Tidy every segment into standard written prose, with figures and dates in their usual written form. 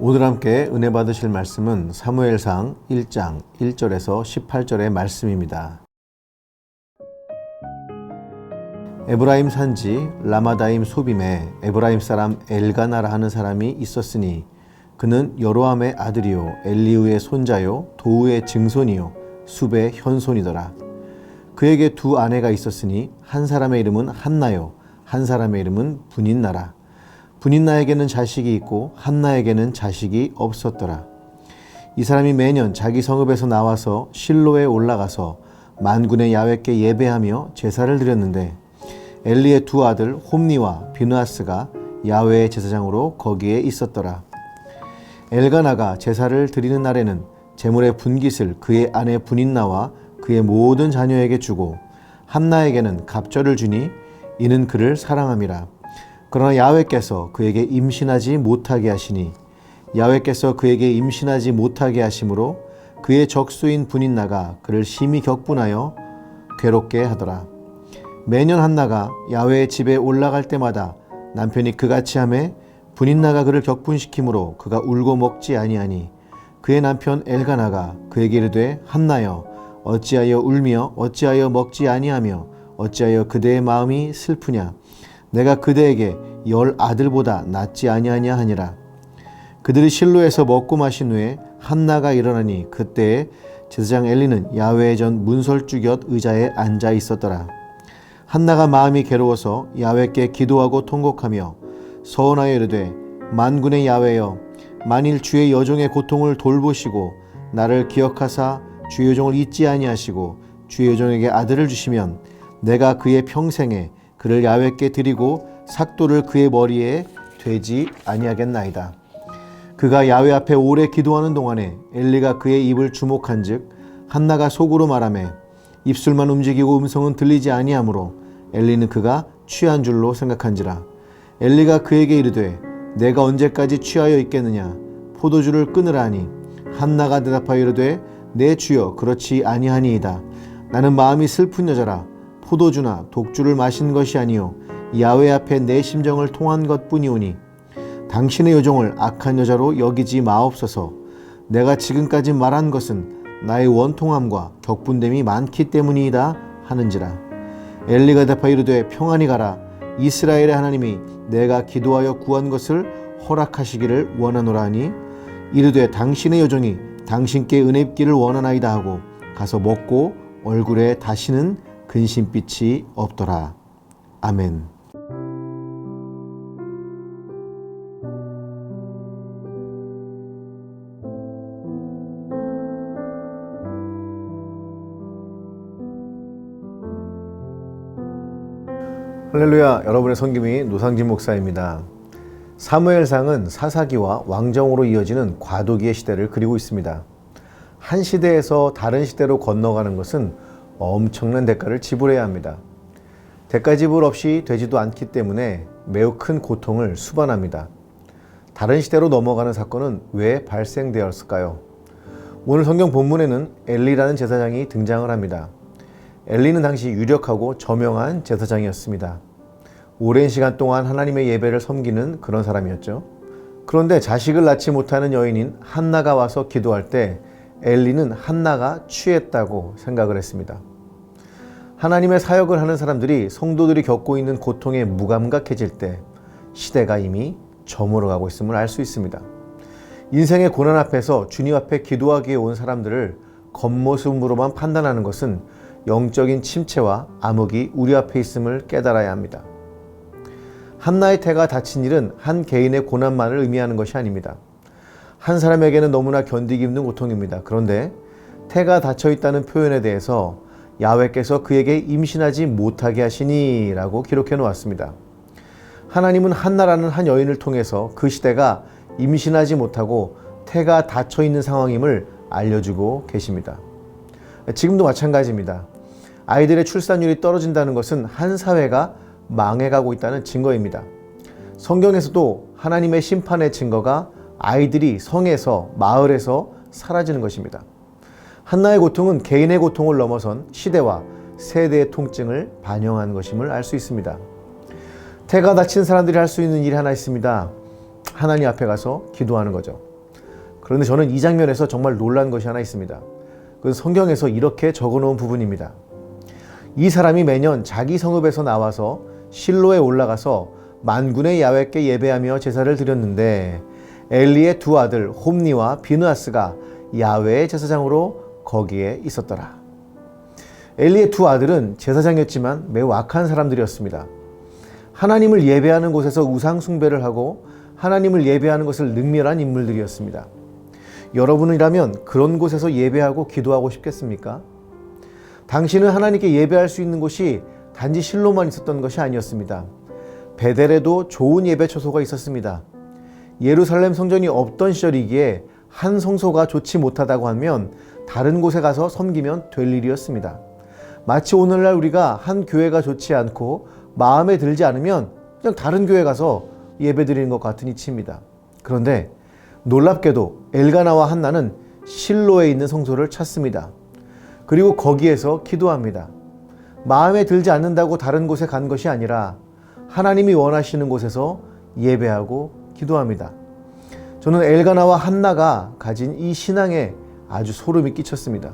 오늘 함께 은혜 받으실 말씀은 사무엘상 1장 1절에서 18절의 말씀입니다. 에브라임 산지 라마다임 소빔에 에브라임 사람 엘가나라 하는 사람이 있었으니 그는 여로함의 아들이요 엘리우의 손자요 도우의 증손이요 숲의 현손이더라. 그에게 두 아내가 있었으니 한 사람의 이름은 한나요 한 사람의 이름은 분인나라. 분인나에게는 자식이 있고 한나에게는 자식이 없었더라. 이 사람이 매년 자기 성읍에서 나와서 실로에 올라가서 만군의 야훼께 예배하며 제사를 드렸는데 엘리의 두 아들 홈니와 비느하스가 야훼의 제사장으로 거기에 있었더라. 엘가나가 제사를 드리는 날에는 제물의 분깃을 그의 아내 분인나와 그의 모든 자녀에게 주고 한나에게는 갑절을 주니 이는 그를 사랑함이라. 그러나 야훼께서 그에게 임신하지 못하게 하시니 야훼께서 그에게 임신하지 못하게 하심으로 그의 적수인 분인나가 그를 심히 격분하여 괴롭게 하더라. 매년 한나가 야훼의 집에 올라갈 때마다 남편이 그같이 하매 분인나가 그를 격분시키므로 그가 울고 먹지 아니하니 그의 남편 엘가나가 그에게 이르되 한나여 어찌하여 울며 어찌하여 먹지 아니하며 어찌하여 그대의 마음이 슬프냐. 내가 그대에게 10 아들보다 낫지 아니하냐 하니라. 그들이 실로에서 먹고 마신 후에 한나가 일어나니 그때에 제사장 엘리는 야훼의 전 문설주 곁 의자에 앉아 있었더라. 한나가 마음이 괴로워서 야훼께 기도하고 통곡하며 서원하여 이르되 만군의 야훼여 만일 주의 여종의 고통을 돌보시고 나를 기억하사 주의 여종을 잊지 아니하시고 주의 여종에게 아들을 주시면 내가 그의 평생에 그를 야훼께 드리고 삭도를 그의 머리에 되지 아니하겠나이다. 그가 야훼 앞에 오래 기도하는 동안에 엘리가 그의 입을 주목한즉 한나가 속으로 말하매 입술만 움직이고 음성은 들리지 아니하므로 엘리는 그가 취한 줄로 생각한지라. 엘리가 그에게 이르되 내가 언제까지 취하여 있겠느냐. 포도주를 끊으라 하니 한나가 대답하여 이르되 내 주여 그렇지 아니하니이다. 나는 마음이 슬픈 여자라. 포도주나 독주를 마신 것이 아니요 야훼 앞에 내 심정을 통한 것뿐이오니 당신의 여종을 악한 여자로 여기지 마옵소서. 내가 지금까지 말한 것은 나의 원통함과 격분됨이 많기 때문이다 하는지라. 엘리가 대답하여 이르되 평안히 가라. 이스라엘의 하나님이 내가 기도하여 구한 것을 허락하시기를 원하노라 하니 이르되 당신의 여종이 당신께 은혜 입기를 원하나이다 하고 가서 먹고 얼굴에 다시는 근심빛이 없더라. 아멘. 할렐루야. 여러분의 선김이 노상진 목사입니다. 사무엘상은 사사기와 왕정으로 이어지는 과도기의 시대를 그리고 있습니다. 한 시대에서 다른 시대로 건너가는 것은 엄청난 대가를 지불해야 합니다. 대가 지불 없이 되지도 않기 때문에 매우 큰 고통을 수반합니다. 다른 시대로 넘어가는 사건은 왜 발생되었을까요? 오늘 성경 본문에는 엘리라는 제사장이 등장을 합니다. 엘리는 당시 유력하고 저명한 제사장이었습니다. 오랜 시간 동안 하나님의 예배를 섬기는 그런 사람이었죠. 그런데 자식을 낳지 못하는 여인인 한나가 와서 기도할 때 엘리는 한나가 취했다고 생각을 했습니다. 하나님의 사역을 하는 사람들이 성도들이 겪고 있는 고통에 무감각해질 때 시대가 이미 저물어가고 있음을 알 수 있습니다. 인생의 고난 앞에서 주님 앞에 기도하기에 온 사람들을 겉모습으로만 판단하는 것은 영적인 침체와 암흑이 우리 앞에 있음을 깨달아야 합니다. 한나의 태가 닫힌 일은 한 개인의 고난만을 의미하는 것이 아닙니다. 한 사람에게는 너무나 견디기 힘든 고통입니다. 그런데 태가 닫혀 있다는 표현에 대해서 야훼께서 그에게 임신하지 못하게 하시니 라고 기록해 놓았습니다. 하나님은 한나라는 한 여인을 통해서 그 시대가 임신하지 못하고 태가 닫혀 있는 상황임을 알려주고 계십니다. 지금도 마찬가지입니다. 아이들의 출산율이 떨어진다는 것은 한 사회가 망해가고 있다는 증거입니다. 성경에서도 하나님의 심판의 증거가 아이들이 성에서 마을에서 사라지는 것입니다. 한나의 고통은 개인의 고통을 넘어선 시대와 세대의 통증을 반영한 것임을 알 수 있습니다. 태가 다친 사람들이 할 수 있는 일이 하나 있습니다. 하나님 앞에 가서 기도하는 거죠. 그런데 저는 이 장면에서 정말 놀란 것이 하나 있습니다. 그건 성경에서 이렇게 적어놓은 부분입니다. 이 사람이 매년 자기 성읍에서 나와서 실로에 올라가서 만군의 야훼께 예배하며 제사를 드렸는데 엘리의 두 아들 홈니와 비느하스가 야훼의 제사장으로 거기에 있었더라. 엘리의 두 아들은 제사장이었지만 매우 악한 사람들이었습니다. 하나님을 예배하는 곳에서 우상 숭배를 하고 하나님을 예배하는 것을 능멸한 인물들이었습니다. 여러분이라면 그런 곳에서 예배하고 기도하고 싶겠습니까? 당신은 하나님께 예배할 수 있는 곳이 단지 실로만 있었던 것이 아니었습니다. 베델에도 좋은 예배 처소가 있었습니다. 예루살렘 성전이 없던 시절이기에 한 성소가 좋지 못하다고 하면 다른 곳에 가서 섬기면 될 일이었습니다. 마치 오늘날 우리가 한 교회가 좋지 않고 마음에 들지 않으면 그냥 다른 교회 가서 예배드리는 것 같은 이치입니다. 그런데 놀랍게도 엘가나와 한나는 실로에 있는 성소를 찾습니다. 그리고 거기에서 기도합니다. 마음에 들지 않는다고 다른 곳에 간 것이 아니라 하나님이 원하시는 곳에서 예배하고 기도합니다. 저는 엘가나와 한나가 가진 이 신앙에 아주 소름이 끼쳤습니다.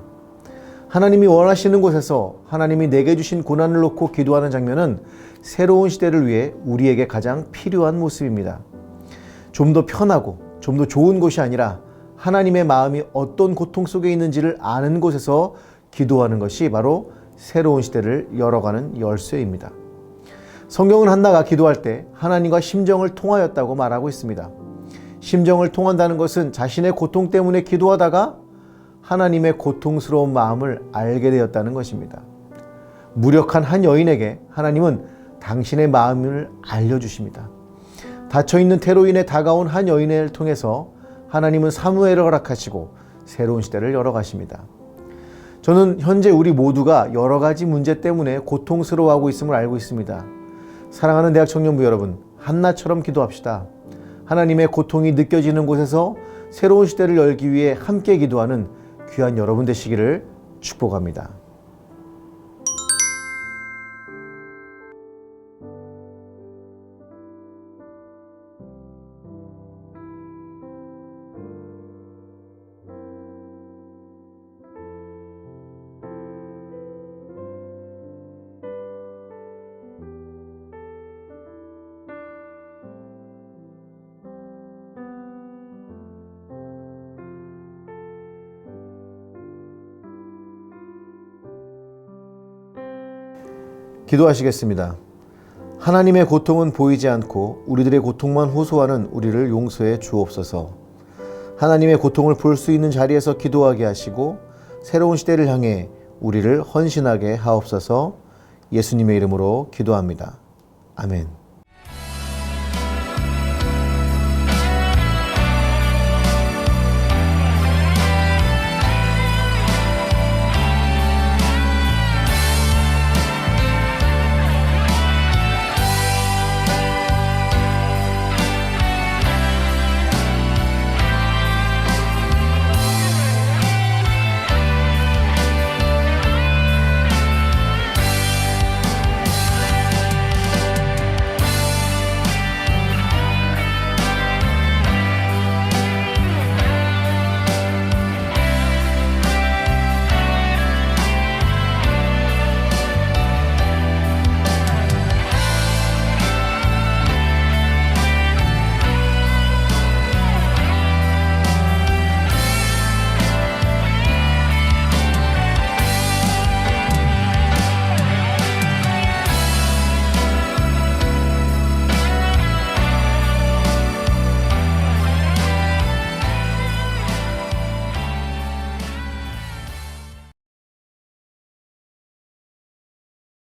하나님이 원하시는 곳에서 하나님이 내게 주신 고난을 놓고 기도하는 장면은 새로운 시대를 위해 우리에게 가장 필요한 모습입니다. 좀 더 편하고 좀 더 좋은 곳이 아니라 하나님의 마음이 어떤 고통 속에 있는지를 아는 곳에서 기도하는 것이 바로 새로운 시대를 열어가는 열쇠입니다. 성경은 한나가 기도할 때 하나님과 심정을 통하였다고 말하고 있습니다. 심정을 통한다는 것은 자신의 고통 때문에 기도하다가 하나님의 고통스러운 마음을 알게 되었다는 것입니다. 무력한 한 여인에게 하나님은 당신의 마음을 알려주십니다. 닫혀있는 테로 인해 다가온 한 여인을 통해서 하나님은 사무엘을 허락하시고 새로운 시대를 열어가십니다. 저는 현재 우리 모두가 여러 가지 문제 때문에 고통스러워하고 있음을 알고 있습니다. 사랑하는 대학 청년부 여러분, 한나처럼 기도합시다. 하나님의 고통이 느껴지는 곳에서 새로운 시대를 열기 위해 함께 기도하는 귀한 여러분 되시기를 축복합니다. 기도하시겠습니다. 하나님의 고통은 보이지 않고 우리들의 고통만 호소하는 우리를 용서해 주옵소서. 하나님의 고통을 볼 수 있는 자리에서 기도하게 하시고 새로운 시대를 향해 우리를 헌신하게 하옵소서. 예수님의 이름으로 기도합니다. 아멘.